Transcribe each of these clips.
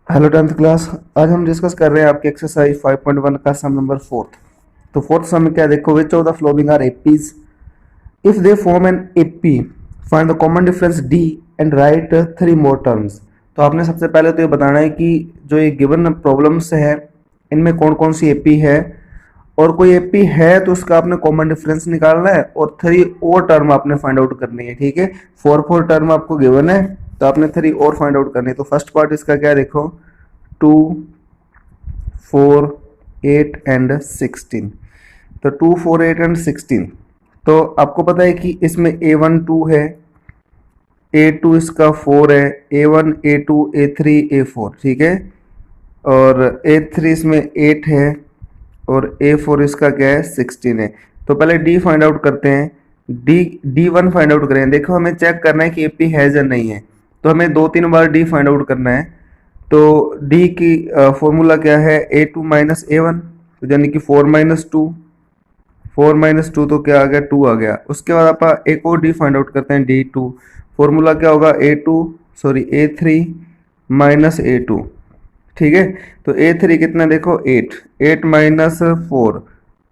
Hello 10th class. आज हम discuss कर रहे हैं आपके एक्सरसाइज 5.1 का सम नंबर फोर्थ। तो फोर्थ सम में क्या है, देखो which of the following are APs if they form an AP find the common difference d and write three more terms. तो आपने सबसे पहले तो ये बताना है कि जो ये गिवन प्रॉब्लम्स है इनमें कौन कौन सी एपी है, और कोई एपी है तो उसका आपने कॉमन डिफरेंस निकालना है और थ्री और टर्म आपने फाइंड आउट करनी है। ठीक है, फोर टर्म आपको गिवन है तो आपने थ्री और फाइंड आउट करनी है। तो फर्स्ट पार्ट इसका क्या है, देखो 2, 4, 8 एंड 16। तो 2, 4, 8 एंड 16। तो आपको पता है कि इसमें A1 2 है, A2 इसका 4 है, A1 A2 A3 A4। ठीक है, और A3 इसमें 8 है और A4 इसका क्या है 16 है। तो पहले D फाइंड आउट करते हैं। D1 फाइंड आउट करें। देखो हमें चेक करना है कि AP है या नहीं है, तो हमें 2-3 बार D फाइंड आउट करना है। तो D की फॉर्मूला क्या है, A2 माइनस A1, तो यानी कि 4 माइनस 2, 4 माइनस 2 तो क्या आ गया 2 आ गया। उसके बाद आप एक और D फाइंड आउट करते हैं, D2। फॉर्मूला क्या होगा A3 माइनस A2। ठीक है, तो A3 कितना देखो 8, 8 माइनस 4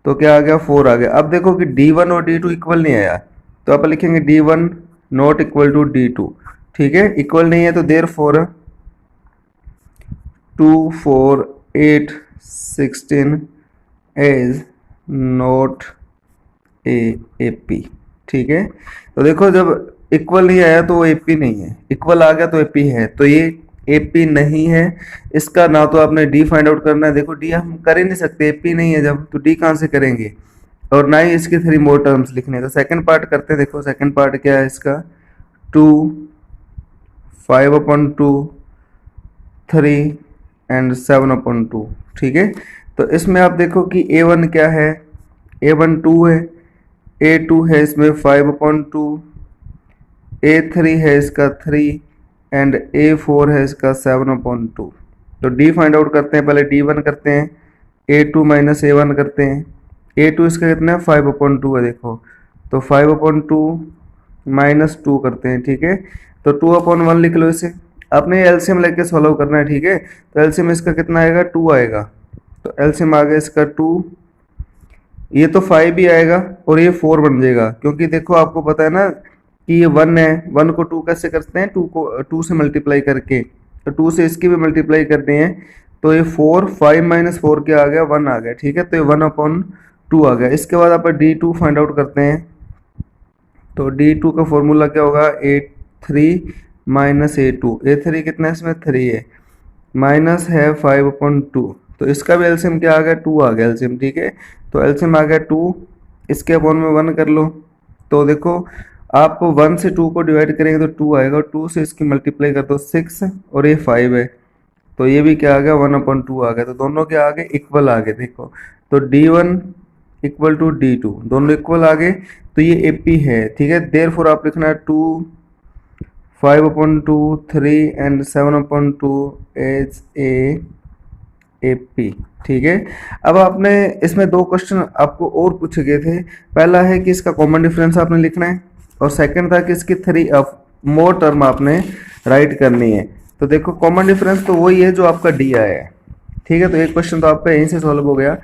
तो क्या आ गया 4 आ गया। अब देखो कि D1 और D2 इक्वल नहीं आया, तो आप लिखेंगे D1 not equal to D2। ठीक है, इक्वल नहीं है तो there four 2, 4, 8, 16 is not A P. ठीक है, तो देखो जब इक्वल नहीं आया तो वो एपी नहीं है, इक्वल आ गया तो एपी है। तो ये एपी नहीं है, इसका ना तो आपने डी फाइंड आउट करना है। देखो डी हम कर ही नहीं सकते, एपी नहीं है जब, तो डी कहाँ से करेंगे, और ना ही इसके थ्री मोर टर्म्स लिखने। तो सेकंड पार्ट करते हैं। देखो सेकंड पार्ट क्या है इसका, 2, 5/2, 3 एंड 7/2। ठीक है, तो इसमें आप देखो कि A1 क्या है, A1 2 है, A2 है इसमें 5/2, A3 है इसका 3 एंड A4 है इसका 7/2। तो D फाइंड आउट करते हैं। पहले D1 करते हैं, A2 माइनस A1 करते हैं। A2 इसका कितना है 5/2 है, देखो तो 5/2 माइनस 2 करते हैं। ठीक है, तो 2/1 लिख लो इसे। आपने एलसीएम लेके सॉल्व करना है। ठीक है, तो एलसीएम इसका कितना आएगा 2 आएगा। तो एलसीएम आ गया इसका 2, ये तो 5 भी आएगा और ये 4 बन जाएगा, क्योंकि देखो आपको पता है ना कि ये 1 है, 1 को 2 कैसे करते हैं, 2 को 2 से मल्टीप्लाई करके, तो 2 से इसकी भी मल्टीप्लाई करनी है। तो ये 4, 5 माइनस 4 क्या आ गया 1 आ गया। ठीक है, तो ये 1/2 आ गया। इसके बाद आप D2 फाइंड आउट करते हैं। तो D2 का फॉर्मूला क्या होगा, A3 माइनस A3 कितना है इसमें 3 है, माइनस है 5/2। तो इसका भी एलसीएम क्या आ गया 2 आ गया एलसीएम। ठीक है, तो एलसीएम आ गया 2, इसके अपॉन में 1 कर लो। तो देखो आप 1 से 2 को डिवाइड करेंगे तो 2 आएगा, और 2 से इसकी मल्टीप्लाई कर दो 6, और ये 5 है, तो ये भी क्या आ गया 1/2 आ गया। तो दोनों क्या आ गए इक्वल आ गए। देखो तो D1 इक्वल टू D2 दोनों इक्वल आ गए, तो ये एपी है। ठीक है, देयरफॉर आप लिखना है 2, 5/2, 3 एंड 7/2 इज AP। ठीक है, अब आपने इसमें दो क्वेश्चन आपको और पूछे गए थे। पहला है कि इसका कॉमन डिफरेंस आपने लिखना है, और सेकंड था कि इसकी थ्री मोर टर्म आपने राइट करनी है। तो देखो कॉमन डिफरेंस तो वही है जो आपका डी आया है। ठीक है, तो एक क्वेश्चन तो आपका यहीं से सॉल्व हो गया।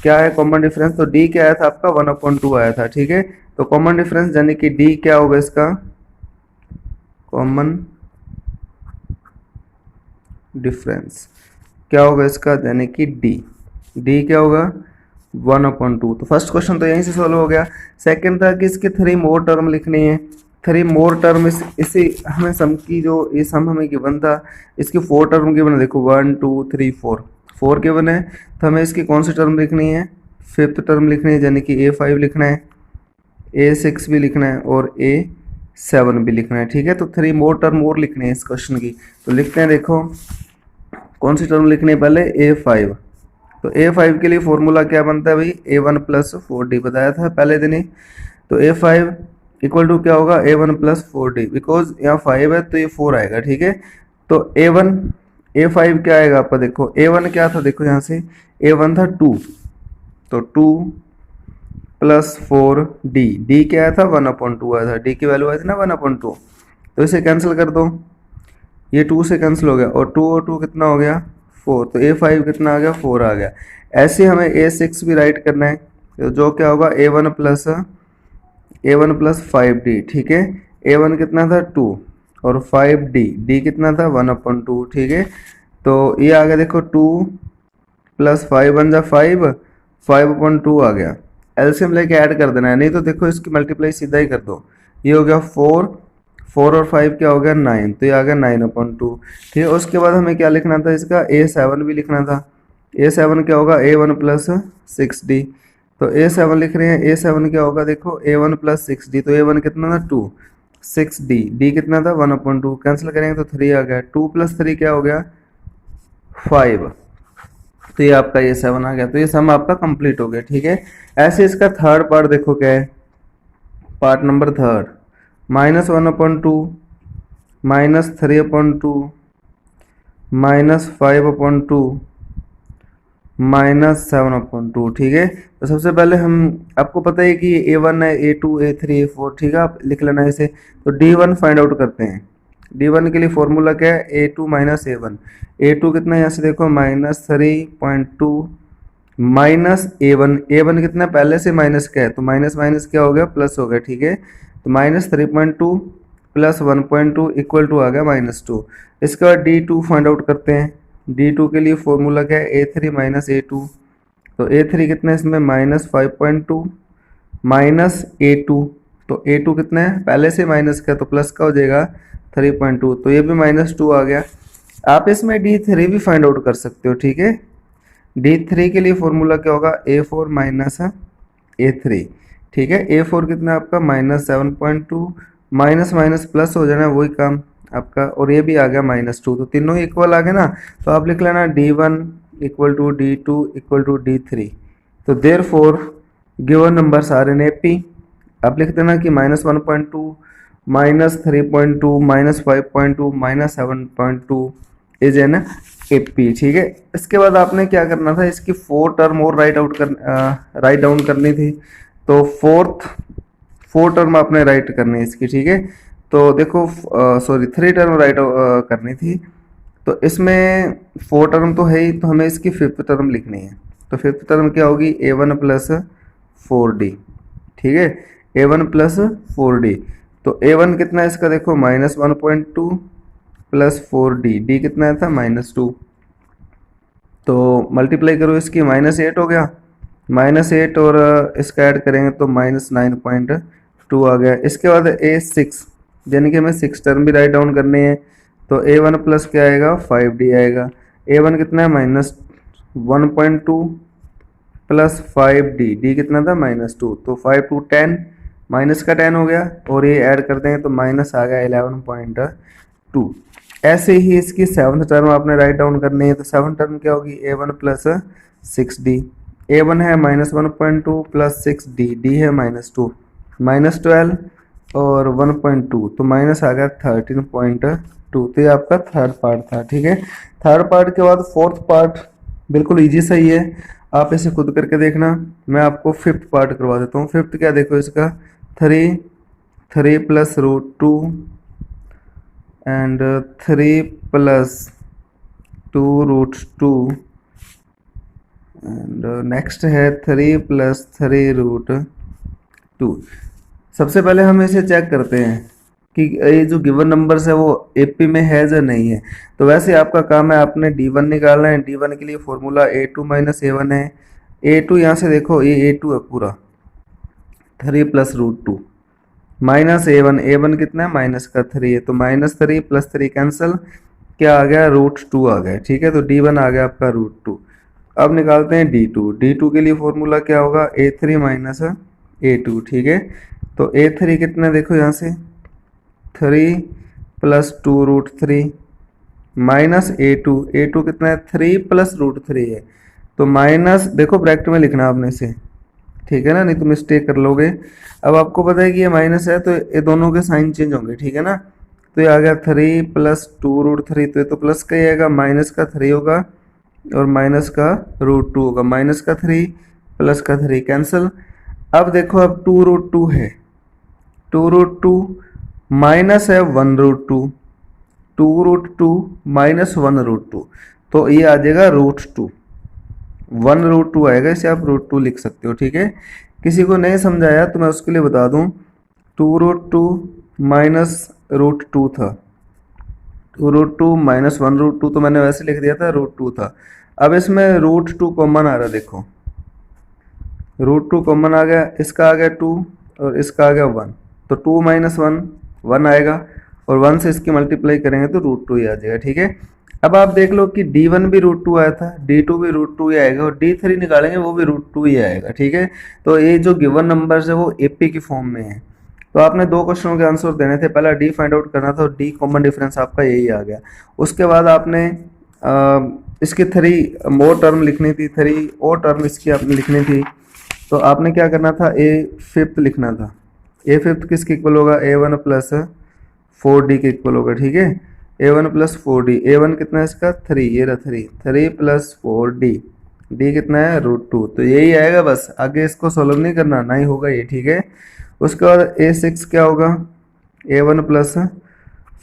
क्या है कॉमन डिफरेंस, तो डी क्या आया था आपका 1/2 आया था। ठीक है, तो कॉमन डिफरेंस यानी कि डी क्या होगा इसका, कॉमन डिफरेंस क्या होगा इसका, यानी कि डी क्या होगा 1/2। तो फर्स्ट क्वेश्चन तो यहीं से सॉल्व हो गया। सेकंड था कि इसके थ्री मोर टर्म लिखनी है। थ्री मोर टर्म इसे हमें सम की जो ये सम हमें गिवन था, इसकी 4 टर्म गिवन है। देखो 1 2 3 4 गिवन है, तो हमें इसकी कौन सी टर्म लिखनी है, फिफ्थ टर्म लिखनी है, यानी कि A5 लिखना है, A6 भी लिखना है और A7 भी लिखना है। ठीक है, तो थ्री मोर टर्म और लिखनी है इस क्वेश्चन की। तो लिखते हैं, देखो कौन सी टर्म लिखनी है, पहले A5। तो A5 के लिए फॉर्मूला क्या बनता है भाई, A1 प्लस 4D बताया था पहले दिन ही। तो A5 इक्वल टू क्या होगा A1 प्लस 4D, बिकॉज यहाँ 5 है तो ये 4 आएगा। ठीक है, तो A5 क्या आएगा आपका, देखो A1 क्या था, देखो यहाँ से A1 था 2, तो 2 प्लस 4D क्या आया था 1/2 आया था, D की वैल्यू आई थी ना 1/2, तो इसे कैंसिल कर दो। ये 2 से कैंसिल हो गया और 2 और 2 कितना हो गया 4, तो A5 कितना आ गया 4 आ गया। ऐसे हमें A6 भी राइट करना है, तो जो क्या होगा A1 प्लस 5D, ठीक है। A1 कितना था 2 और 5D, D कितना था 1/2, ठीक है। तो ये आ गया देखो 2 प्लस 5 बन जा 5, 5/2 आ गया। एलसीएम लेके ऐड कर देना है, नहीं तो देखो इसकी मल्टीप्लाई सीधा ही कर दो। ये हो गया 4, 4 और 5 क्या हो गया 9, तो ये आ गया 9/2, ठीक है। उसके बाद हमें क्या लिखना था, इसका A7 भी लिखना था। A7 क्या होगा A1 प्लस 6D, तो A7 लिख रहे हैं। A7 क्या होगा देखो A1 प्लस 6D, तो A1 कितना था 2, 6D, D कितना था 1/2, कैंसिल करेंगे तो 3 आ गया। 2 प्लस 3 क्या हो गया 5, तो ये आपका A7 आ गया। तो ये सम आपका कंप्लीट हो गया, ठीक है। ऐसे इसका थर्ड पार्ट देखो क्या है, पार्ट नंबर थर्ड, -1/2, -3/2, -5/2, -7/2, ठीक है। तो सबसे पहले हम, आपको पता है कि A1 है, A2, A3, A4, ठीक है, आप लिख लेना इसे। तो D1 फाइंड आउट करते हैं। D1 के लिए फॉर्मूला क्या है A2 माइनस A1। A2 कितना है यहाँ से देखो -3.2 माइनस A1, A1 कितना पहले से माइनस क्या है, तो माइनस माइनस क्या हो गया प्लस हो गया, ठीक है। तो -3.2 प्लस 1.2 इक्वल टू आ गया -2। इसके बाद D2 फाइंड आउट करते हैं। D2 के लिए फॉर्मूला क्या है A3 माइनस A2, तो A3 कितना है इसमें -5.2 माइनस A2, तो A2 कितना है पहले से माइनस का, तो प्लस का हो जाएगा 3.2, तो ये भी -2 आ गया। आप इसमें D3 भी फाइंड आउट कर सकते हो, ठीक है। D3 के लिए फॉर्मूला क्या होगा A4 माइनस A3, ठीक है। A4 कितना है आपका -7.2, माइनस माइनस प्लस हो जाना वही काम आपका, और ये भी आ गया -2, तो तीनों इक्वल आ गए ना। तो आप लिख लेना D1 equal to D2 equal to D3। तो therefore given numbers are in AP। आप लिख देना कि -1.2, -3.2, -5.2, -7.2 इज एन AP, ठीक है। इसके बाद आपने क्या करना था, इसकी 4 टर्म और राइट डाउन करनी थी। तो 4 टर्म आपने राइट करनी है इसकी, ठीक है। तो देखो सॉरी 3 टर्म राइट करनी थी। तो इसमें 4 टर्म तो है ही, तो हमें इसकी 5th टर्म लिखनी है। तो 5th टर्म क्या होगी A1 प्लस 4D, ठीक है। A1 प्लस 4D, तो A1 कितना है इसका देखो -1.2 प्लस 4D, D कितना था -2, तो मल्टीप्लाई करो इसकी -8 हो गया, -8 और इसका ऐड करेंगे तो -9.2 आ गया। इसके बाद A6, यानी कि हमें 6 टर्म भी राइट डाउन करनी है। तो A1 प्लस क्या आएगा 5D आएगा। A1 कितना है -1.2 प्लस 5D, D कितना था -2, तो 5 to 10, माइनस का 10 हो गया, और ये ऐड कर देंगे तो माइनस आ गया 11.2। ऐसे ही इसकी 7th टर्म आपने राइट डाउन करनी है। तो 7th टर्म क्या होगी A1 प्लस 6D। A1 है -1.2 प्लस 6D, D है -2, -12 और 1.2, तो माइनस आ गया 13.2। तो ये आपका थर्ड पार्ट था, ठीक है। थर्ड पार्ट के बाद 4th पार्ट बिल्कुल इजी सही है, आप इसे खुद करके देखना। मैं आपको 5th पार्ट करवा देता हूँ। 5th क्या देखो इसका 3 plus √2 and 3 plus 2√2 and next है 3 प्लस 3√2। सबसे पहले हम इसे चेक करते हैं कि ये जो गिवन नंबर्स है वो AP में है या नहीं है। तो वैसे आपका काम है, आपने D1 निकालना है। D1 के लिए फॉर्मूला A2 माइनस A1 है। A2 यहाँ से देखो ये A2 है पूरा, 3 प्लस √2 माइनस A1, A1 कितना है माइनस का 3 है, तो -3 प्लस 3 कैंसिल, क्या आ गया √2 आ गया, ठीक है। तो D1 आ गया आपका √2। अब निकालते हैं D2। D2 के लिए फॉर्मूला क्या होगा A3 माइनस A2, ठीक है। तो A3 कितना देखो यहाँ से 3 प्लस 2√3 माइनस A2 कितना है 3 प्लस √3 है, तो माइनस देखो ब्रैकेट में लिखना आपने इसे, ठीक है ना, नहीं तो मिस्टेक कर लोगे। अब आपको पता है कि ये माइनस है तो ये दोनों के साइन चेंज होंगे, ठीक है ना। तो ये आ गया 3 प्लस 2√3, तो ये तो प्लस का ही आएगा, माइनस का 3 होगा और माइनस का √2 होगा, माइनस का 3 प्लस का 3 कैंसिल। अब देखो अब 2√2 है, 2√2 माइनस है 1√2, 2√2 -1√2, तो ये आ जाएगा √2, 1√2 आएगा, इसे आप √2 लिख सकते हो। ठीक है, किसी को नहीं समझाया तो मैं उसके लिए बता दूं, 2√2 -√2 था, 2√2 -1√2 तो मैंने वैसे लिख दिया था, √2 था। अब इसमें √2 कॉमन आ रहा है, देखो √2 कॉमन आ गया, इसका आ गया 2 और इसका आ गया 1, तो 2 - 1 1 आएगा, और 1 से इसकी मल्टीप्लाई करेंगे तो √2 ही आ जाएगा। ठीक है, अब आप देख लो कि D1 भी √2 आया था, D2 भी √2 ही आएगा, और D3 निकालेंगे वो भी √2 ही आएगा। ठीक है, तो ये जो गिवन नंबर्स है वो AP की फॉर्म में है। तो आपने दो क्वेश्चनों के आंसर देने थे, पहला D फाइंड आउट करना था और D कॉमन डिफरेंस आपका यही आ गया। उसके बाद आपने इसकी 3 मोर टर्म लिखनी थी, 3 और टर्म इसकी आपने लिखनी थी। तो आपने क्या करना था, A5 लिखना था। A5 किसके इक्वल होगा, A1 + 4D के इक्वल होगा। ठीक है, A1 + 4D, A1 कितना है इसका 3, ये रहा 3 + 4D, D कितना है √2, तो यही आएगा बस, आगे इसको सॉल्व नहीं करना, ना ही होगा ये। ठीक है, उसके बाद A6 क्या होगा, A1 +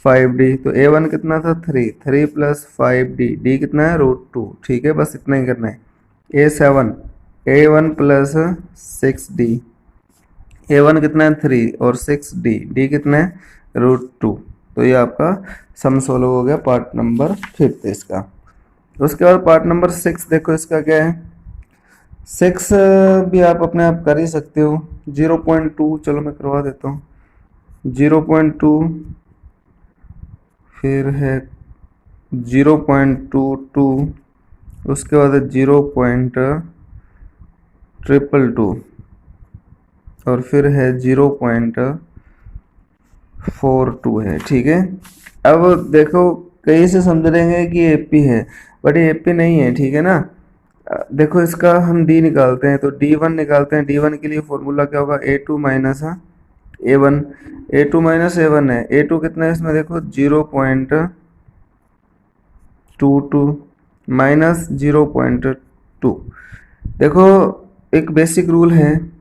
5D, तो A1 कितना था 3 + 5D, D कितना है √2। ठीक है, बस इतना ही करना है। A7 A1 + 6D, A1 कितना है 3 और 6D, D कितना है √2। तो ये आपका सम सोल्व हो गया पार्ट नंबर 5 इसका। उसके बाद पार्ट नंबर 6 देखो, इसका क्या है, 6 भी आप अपने आप कर ही सकते हो। 0.2, चलो मैं करवा देता हूँ, 0.2, फिर है 0.22, उसके बाद है 0.222, और फिर है 0.42 है। ठीक है, अब देखो कहीं से समझ लेंगे कि AP है, बट ये AP नहीं है। ठीक है ना, देखो इसका हम D निकालते हैं, तो D1 निकालते हैं। D1 के लिए फॉर्मूला क्या होगा, A2 - A1, A2 - A1 है, A2 कितना है इसमें देखो 0.22 - 0.2। देखो एक बेसिक रूल है,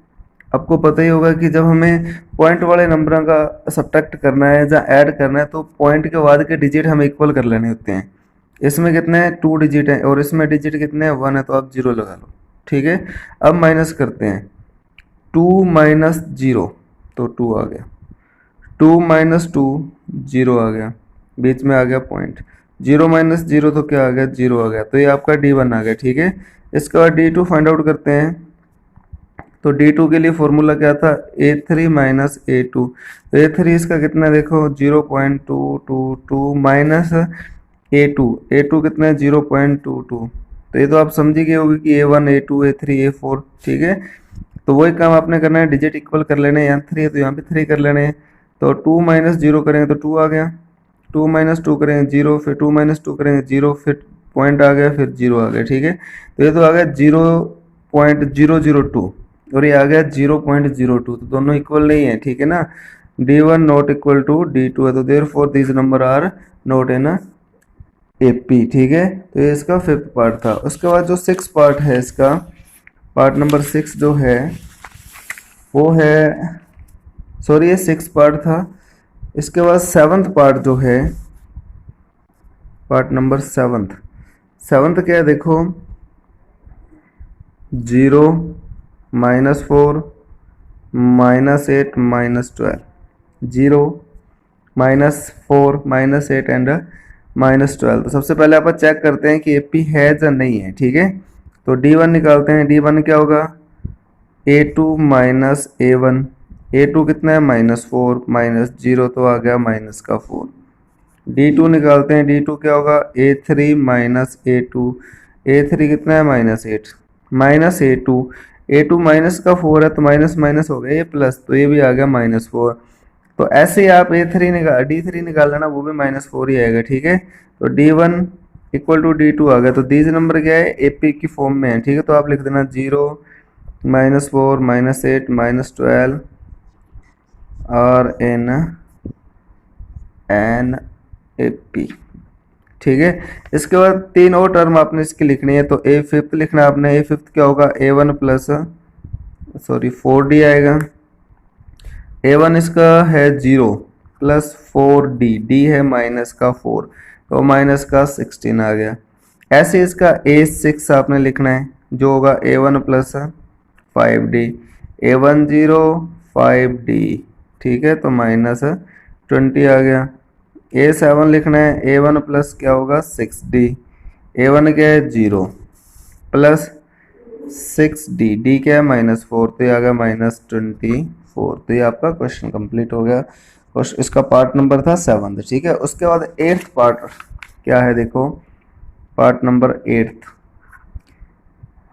आपको पता ही होगा कि जब हमें पॉइंट वाले नंबरों का सब्ट्रैक्ट करना है या ऐड करना है, तो पॉइंट के बाद के डिजिट हम इक्वल कर लेने होते हैं। इसमें कितने हैं 2 डिजिट हैं, और इसमें डिजिट कितने हैं 1 है, तो आप 0 लगा लो। ठीक है, अब माइनस करते हैं, 2 - 0 तो 2 आ गया, 2 - 2 0 आ गया, बीच में आ गया पॉइंट, 0 - 0 तो क्या आ गया 0 आ गया, तो ये आपका D1 आ गया। ठीक है, इसके बाद D2 फाइंड आउट करते हैं, तो D2 के लिए फॉर्मूला क्या था, A3 - A2, तो A3 इसका कितना है देखो 0.222 माइनस A2 कितना है 0.22, तो ये तो आप समझ ही गए होगे कि A1 A2 A3 A4। ठीक है, तो वही काम आपने करना है, डिजिट इक्वल कर लेने हैं, यहाँ 3 है तो यहाँ भी 3 कर लेने हैं। तो 2 - 0 करेंगे तो 2 आ गया, 2 - 2 करेंगे 0, फिर 2 - 2 करेंगे 0, फिर पॉइंट आ गया, फिर 0 आ गया। ठीक है, तो ये तो आ गया 0.002, और ये आ गया 0.02, तो दोनों इक्वल नहीं है। ठीक है ना, D1 not equal to D2 है, तो therefore this number are not in AP। ठीक है, तो ये इसका 5th पार्ट था। उसके बाद जो 6th पार्ट है इसका, पार्ट नंबर 6 जो है वो है, सॉरी ये 6th पार्ट था। इसके बाद 7th पार्ट जो है, पार्ट नंबर 7th क्या है देखो, 0 -4 -8 -12, 0 -4 -8 एंड -12। तो सबसे पहले आप चेक करते हैं कि AP है या नहीं है। ठीक है, तो D1 निकालते हैं, D1 क्या होगा A2 - A1, A2 कितना है -4 -0 तो आ गया -4। D2 निकालते हैं, D2 क्या होगा A3 - A2, A3 कितना है -8 -A2, A2 माइनस का 4 है तो माइनस माइनस हो गया, ये प्लस, तो ये भी आ गया -4। तो ऐसे ही आप D3 निकाल लेना, वो भी -4 ही आएगा। ठीक है, तो D1 इक्वल टू D2 आ गया, तो दीज नंबर क्या है AP की फॉर्म में है। ठीक है, तो आप लिख देना 0 -4 -8 -12 और एन AP। ठीक है, इसके बाद 3 और टर्म आपने इसकी लिखनी है, तो A5 लिखना है आपने। A5 क्या होगा A1 + 4D आएगा, A1 इसका है 0, प्लस 4d, डी है माइनस का 4 तो माइनस का 16 आ गया। ऐसे इसका A6 आपने लिखना है जो होगा A1 plus 5d, A1 0 5d, ठीक है, तो माइनस 20 आ गया। A7 लिखना है A1 प्लस क्या होगा 6d, A1 क्या है 0 प्लस 6d, d क्या है -4 तो ये आ गया -24। तो ये आपका क्वेश्चन कंप्लीट हो गया। क्वेश्चन इसका पार्ट नंबर था 7, ठीक है। उसके बाद 8th पार्ट क्या है देखो, part number 8th,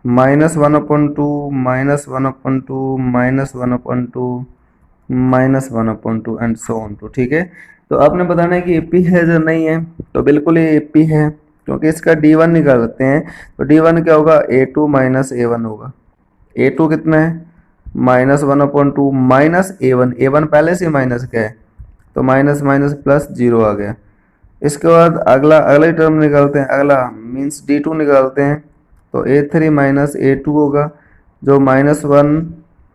-1/2 -1/2 -1/2 -1/2 and so on to, ठीक है। तो आपने बताना है कि एपी है या नहीं है, तो बिल्कुल ये एपी है क्योंकि इसका d1 निकालते हैं तो d1 क्या होगा a2 माइनस a1 होगा। a2 कितना है -1/2 माइनस a1, a1 पहले से माइनस का है तो माइनस माइनस प्लस 0 आ गया। इसके बाद अगला टर्म निकालते हैं, अगला मीन्स d2 निकालते हैं तो a3 माइनस a2 होगा जो -1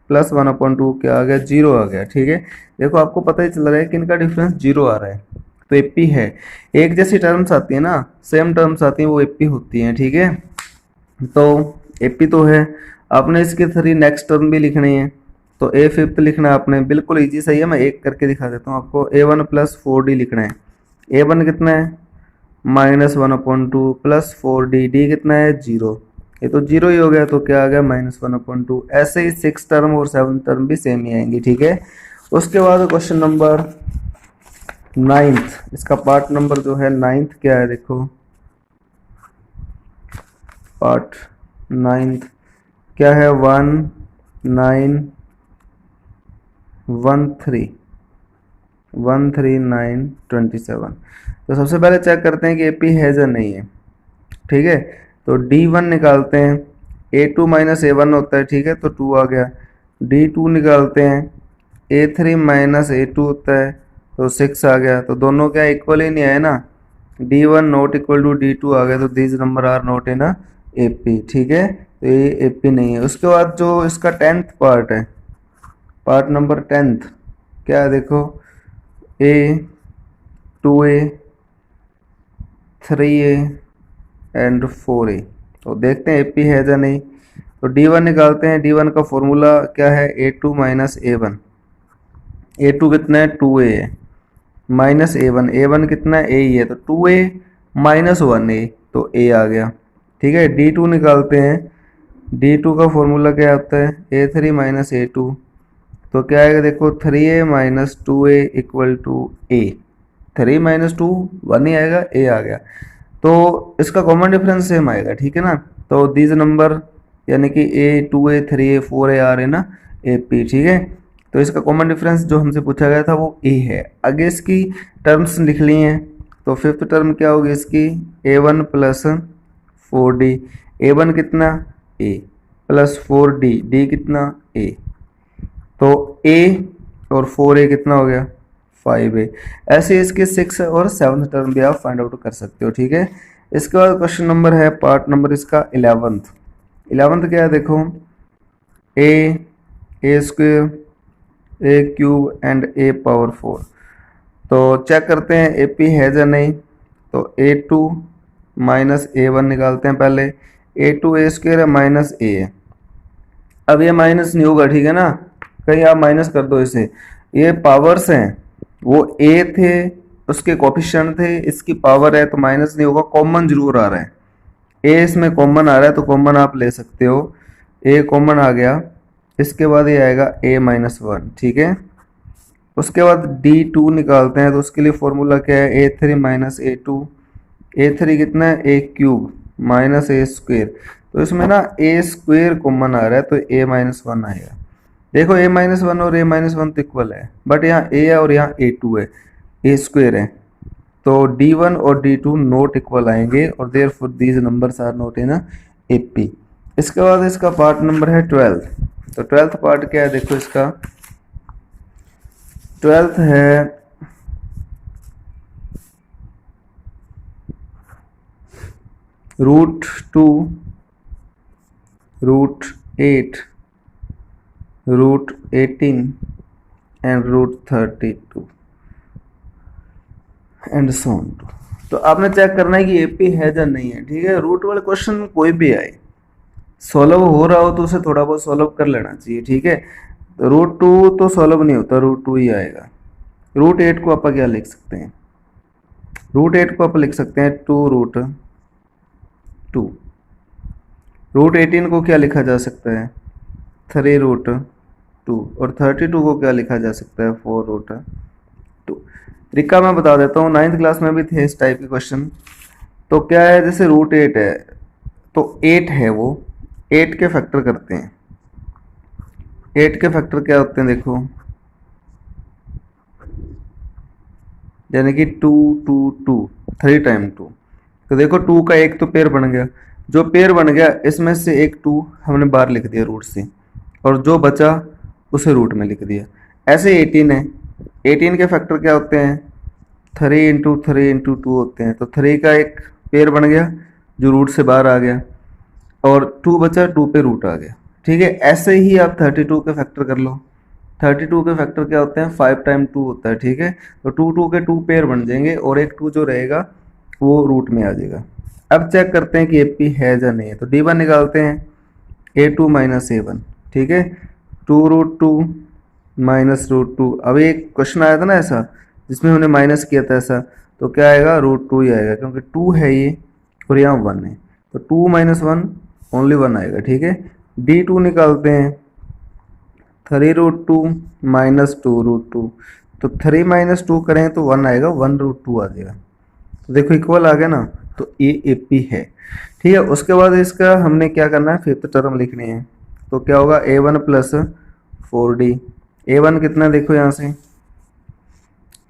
प्लस 1/2 क्या आ गया 0 आ गया, ठीक है। देखो आपको पता ही चल रहा है कि इनका डिफरेंस 0 आ रहा है तो एपी है। एक जैसी टर्म्स आती है ना, सेम टर्म्स आती हैं वो एपी होती हैं, ठीक है। तो एपी तो है, आपने इसके 3 नेक्स्ट टर्म भी लिखनी है तो A5 लिखना है आपने, बिल्कुल इजी सही है। मैं एक करके दिखा देता हूँ आपको। A1 प्लस 4d लिखना है। A1 कितना है -1/2 प्लस 4d, d कितना है 0, ये तो 0 ही हो गया तो क्या आ गया -1/2। ऐसे ही 6 टर्म और 7 टर्म भी सेम ही आएंगी, ठीक है। उसके बाद क्वेश्चन नंबर 9th, इसका पार्ट नंबर जो है 9th क्या है देखो, पार्ट 9th क्या है 1913927। तो सबसे पहले चेक करते हैं कि एपी है या नहीं है, ठीक है। तो d1 निकालते हैं, a2 माइनस a1 होता है, ठीक है, तो 2 आ गया। d2 निकालते हैं, a3 माइनस a2 होता है तो 6 आ गया। तो दोनों क्या इक्वल ही नहीं आए ना, d1 not equal to d2 आ गया तो these numbers are not in AP, ठीक है। तो ये एपी नहीं है। उसके बाद जो इसका 10th पार्ट है, पार्ट नंबर 10th क्या है देखो, a 2a 3a and 4a। तो देखते हैं एपी है या नहीं। तो d1 निकालते हैं, d1 का फॉर्मूला क्या है a2 माइनस a1, a2 कितना है 2a है माइनस a1, a1 कितना है a ही है तो 2a माइनस 1a तो a आ गया, ठीक है। d2 निकालते हैं, d2 का फॉर्मूला क्या होता है a3 माइनस a2 तो क्या आएगा देखो 3a minus 2a equal to a, 3 minus 2 1 ही आएगा, a आ गया। तो इसका कॉमन डिफरेंस सेम आएगा, ठीक है ना। तो दीज नंबर यानी कि a 2a 3a 4a आ रहे ना AP, ठीक है। तो इसका कॉमन डिफरेंस जो हमसे पूछा गया था वो a है। आगे इसकी टर्म्स लिख ली हैं तो 5th टर्म क्या होगी इसकी a1 प्लस 4d, a1 कितना a प्लस 4d, d कितना a, तो a और 4a कितना हो गया 5a। ऐसे इसके 6 और 7th टर्म भी आप फाइंड आउट कर सकते हो, ठीक है। इसके बाद क्वेश्चन नंबर है पार्ट नंबर इसका 11th क्या है देखो, a square a cube and a power 4। तो चेक करते हैं एपी है या नहीं। तो a2 माइनस a1 निकालते हैं पहले, a2 a स्क्वेयर है माइनस a है। अब ये माइनस नहीं होगा, ठीक है ना, कहीं आप माइनस कर दो इसे, ये पावर्स हैं, वो a थे उसके कोफिशिएंट थे, इसकी पावर है तो माइनस नहीं होगा, कॉमन जरूर आ रहा है। a इसमें कॉमन आ रहा है तो कॉमन आप ले सकते हो, a कॉमन आ गया। इसके बाद ये आएगा a माइनस 1, ठीक है। उसके बाद d2 निकालते हैं तो उसके लिए फॉर्मूला क्या है a3 माइनस a2, a3 कितना है a cube minus a square. तो इसमें ना a स्क्वेयर कॉमन आ रहा है तो a माइनस 1 आएगा। देखो a माइनस 1 और a माइनस 1 तो इक्वल है, बट यहाँ a है और यहाँ a2 है, a स्क्वेयर है, तो d1 और d2 नॉट इक्वल आएंगे और therefore these numbers are not in AP। इसके बाद इसका पार्ट नंबर है 12th। तो 12th पार्ट क्या है देखो, इसका 12th है √2 √8 √18 and √32। And so on to. तो आपने चेक करना है कि एपी है या नहीं है, ठीक है। रूट वाले क्वेश्चन कोई भी आए, सॉल्व हो रहा हो तो उसे थोड़ा बहुत सॉल्व कर लेना चाहिए, ठीक है। तो रूट टू तो सॉल्व नहीं होता, रूट टू ही आएगा। रूट एट को आप क्या लिख सकते हैं, रूट एट को आप लिख सकते हैं टू रूट टू। रूट 18 को क्या लिखा जा सकता है, थ्री रूट टू। और 32 को क्या लिखा जा सकता है, फोर रूट टू। रिक्का मैं बता देता हूँ, 9th क्लास में भी थे इस टाइप के क्वेश्चन। तो क्या है, जैसे रूट 8 है तो 8 है, वो 8 के फैक्टर करते हैं। 8 के फैक्टर क्या होते हैं देखो, यानी कि 2 2 2, 3 टाइम 2। तो देखो 2 का एक तो पेयर बन गया, जो पेयर बन गया इसमें से एक 2 हमने बाहर लिख दिया रूट से, और जो बचा उसे रूट में लिख दिया। ऐसे 18 है, 18 के फैक्टर क्या होते हैं, 3 इंटू 3 इंटू 2 होते हैं। तो 3 का एक पेयर बन गया जो रूट से बाहर आ गया, और 2 बचा, 2 पे रूट आ गया, ठीक है। ऐसे ही आप 32 के फैक्टर कर लो। 32 के फैक्टर क्या होते हैं, 5 टाइम 2 होता है, ठीक है। तो 2 2 के 2 पेयर बन जाएंगे, और एक 2 जो रहेगा वो रूट में आ जाएगा। अब चेक करते हैं कि एपी है या नहीं है। तो D1 निकालते हैं, A2 माइनस A1, ठीक है। 2 रूट 2 माइनस रूट 2। अब एक क्वेश्चन आया था ना ऐसा, जिसमें हमने माइनस किया था ऐसा, तो क्या आएगा, रूट 2 ही आएगा, क्योंकि 2 है ये और यहाँ 1 है। तो 2 माइनस 1 ओनली 1 आएगा, ठीक है। D2 निकालते हैं, 3 रूट 2 माइनस 2 रूट 2। तो 3 माइनस 2 करें तो 1 आएगा, 1 रूट 2 आ जाएगा। तो देखो इक्वल आ गया ना, तो ये एपी है, ठीक है। उसके बाद इसका हमने क्या करना है, फिफ्थ टर्म लिखनी है। तो क्या होगा, A1 प्लस 4D। A1 कितना देखो यहाँ से,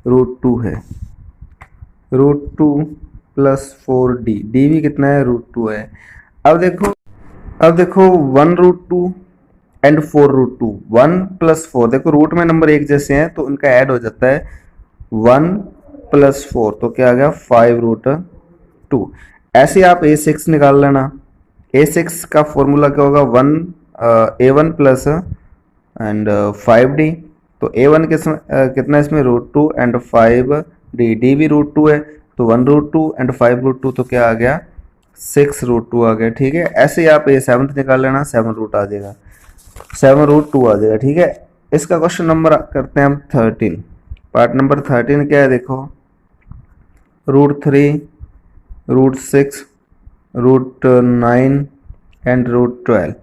रूट 2 है, रूट 2 प्लस 4D। डी भी कितना है, रूट 2 है। अब देखो 1 रूट 2 एंड 4 रूट 2, 1 प्लस 4। देखो रूट में नंबर एक जैसे हैं तो उनका ऐड हो जाता है, 1 प्लस 4 तो क्या आ गया, 5 रूट 2। ऐसे आप A6 निकाल लेना। A6 का फॉर्मूला क्या होगा, A1 प्लस एंड 5D। तो A1 कितना इसमें, रूट 2 एंड 5D। डी भी रूट 2 है, तो 1 रूट 2 एंड 5 रूट 2, तो क्या आ गया, 6 रूट 2 आ गया, ठीक है। ऐसे ही आप A7 निकाल लेना, 7 रूट आ जाएगा, 7 रूट 2 आ जाएगा, ठीक है। इसका क्वेश्चन नंबर करते हैं हम 13। पार्ट नंबर 13 क्या है देखो, root 3 root 6 root 9 and root 12।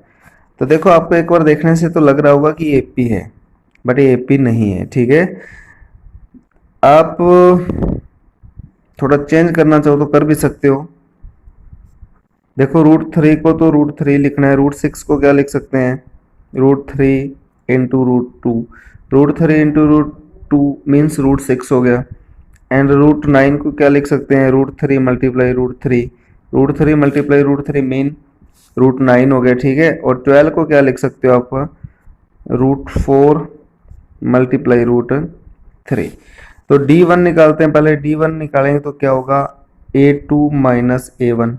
तो देखो आपको एक बार देखने से तो लग रहा होगा कि एपी है, बट ये एपी नहीं है, ठीक है। आप थोड़ा चेंज करना चाहो तो कर भी सकते हो। देखो रूट 3 को तो रूट 3 लिखना है, रूट 6 को क्या लिख सकते हैं, root 3 into root 2। Root 3 into root 2 means root 6 हो गया। एंड रूट 9 को क्या लिख सकते हैं, root 3 multiply root 3। Root 3 multiply root 3 mean root 9 हो गया, ठीक है। और 12 को क्या लिख सकते हो आप, रूट 4 मल्टीप्लाई रूट 3। तो D1 निकालते हैं, पहले D1 निकालेंगे तो क्या होगा, A2 माइनस A1।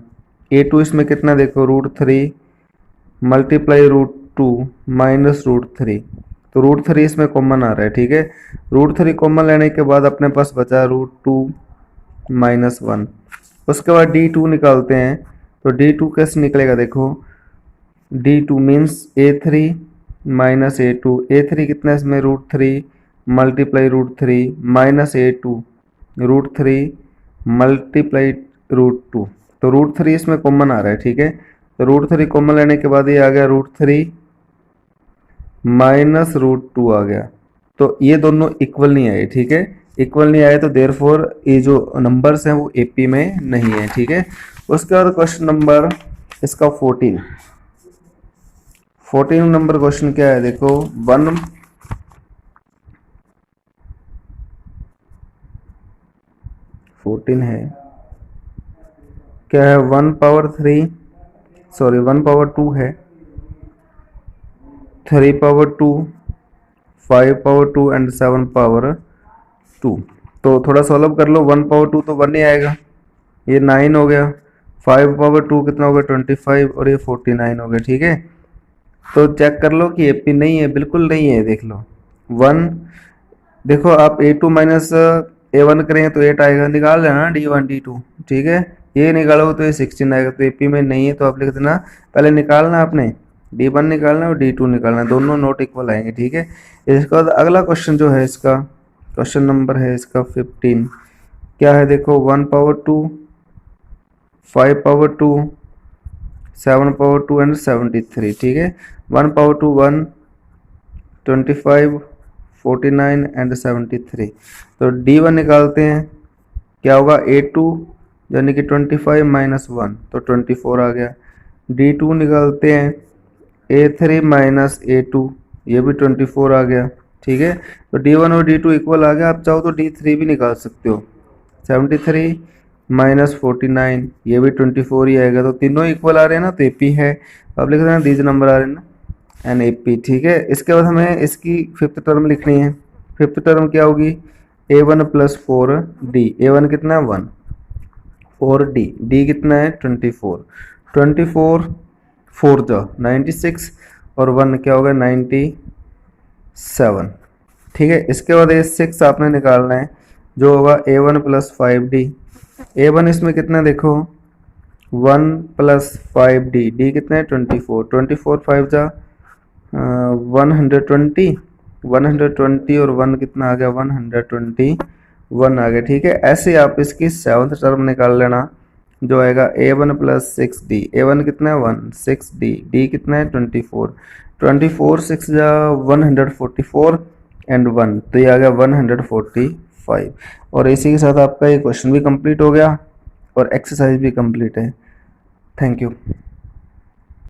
A2 इसमें कितना देखो, root 3 multiply root 2 minus root 3। तो रूट 3 इसमें कॉमन आ रहा है, ठीक है। रूट 3 कॉमन लेने के बाद अपने पास बचा रूट 2 माइनस 1। उसके बाद D2 निकालते हैं, तो D2 कैसे निकलेगा देखो, D2 means A3 minus A2। A3 कितना है इसमें, root 3 multiply root 3 minus A2 root 3 multiply root 2। तो रूट 3 इसमें कॉमन आ रहा है, ठीक है। तो रूट 3 कॉमन लेने के बाद ये आ गया रूट 3 माइनस रूट 2 आ गया। तो ये दोनों इक्वल नहीं आए, ठीक है। इक्वल नहीं आए तो देयरफॉर ये जो नंबर्स हैं वो एपी में नहीं है, ठीक है। उसके बाद क्वेश्चन नंबर इसका 14 नंबर क्वेश्चन क्या है देखो, 14 है, क्या है, 1 पावर 3, सॉरी 1 पावर 2 है, 3 पावर 2, 5 पावर 2 एंड 7 पावर 2। तो थोड़ा सॉल्व कर लो, 1 पावर 2 तो 1 ही आएगा, ये 9 हो गया। 5 पावर 2 कितना हो गया, 25, और ये 49 हो गया, ठीक है। तो चेक कर लो कि एपी नहीं है, बिल्कुल नहीं है, देख लो 1। देखो आप A2 माइनस A1 करेंगे तो 8 आएगा, निकाल लेना D1 D2, ठीक है। ये निकालोगे तो ये 16 आएगा, तो AP में नहीं है तो आप लिख देना, पहले निकालना आपने D1 निकालना और D2 निकालना, दोनों नॉट इक्वल आएंगे, ठीक है। इसके बाद अगला क्वेश्चन जो है इसका, क्वेश्चन नंबर है इसका 15, क्या है देखो, 1 पावर 2, 5 पावर 2, 7 पावर 2 एंड 73, ठीक है। 1 पावर 2 1, 25, 49 एंड 73। तो D1 निकालते हैं, क्या होगा, A2 यानी कि 25 माइनस 1 तो 24 आ गया। D2 निकालते हैं, A3 माइनस A2 ये भी 24 आ गया, ठीक है। तो D1 और D2 इक्वल आ गया, आप चाहो तो D3 भी निकाल सकते हो, 73 माइनस 49 ये भी 24 ही आएगा, तो तीनों इक्वल आ रहे हैं ना, तो AP है। अब लिख देना दीज नंबर आ रहे हैं ना एन AP, ठीक है। इसके बाद हमें इसकी फिफ्थ टर्म लिखनी है। फिफ्थ टर्म क्या होगी, A1 प्लस 4D, A1 कितना है 1, 4D, D कितना है 24, 24 4 जा 96 और 1 क्या होगा 97, ठीक है। इसके बाद A6 आपने निकालना है, जो होगा A1 प्लस 5D, A1 इसमें कितना देखो 1 प्लस 5D, D कितना है 24, 24 5 जा 120, 120 और 1 कितना आ गया 121 आ गया, ठीक है। ऐसे आप इसकी सेवंथ टर्म निकाल लेना, जो आएगा A1 प्लस 6D, A1 कितना है 1, 6D, D कितना है 24, 24 6 जा 144 एंड 1 तो ये आ गया 145। और इसी के साथ आपका ये क्वेश्चन भी कंप्लीट हो गया और एक्सरसाइज भी कंप्लीट है। Thank you.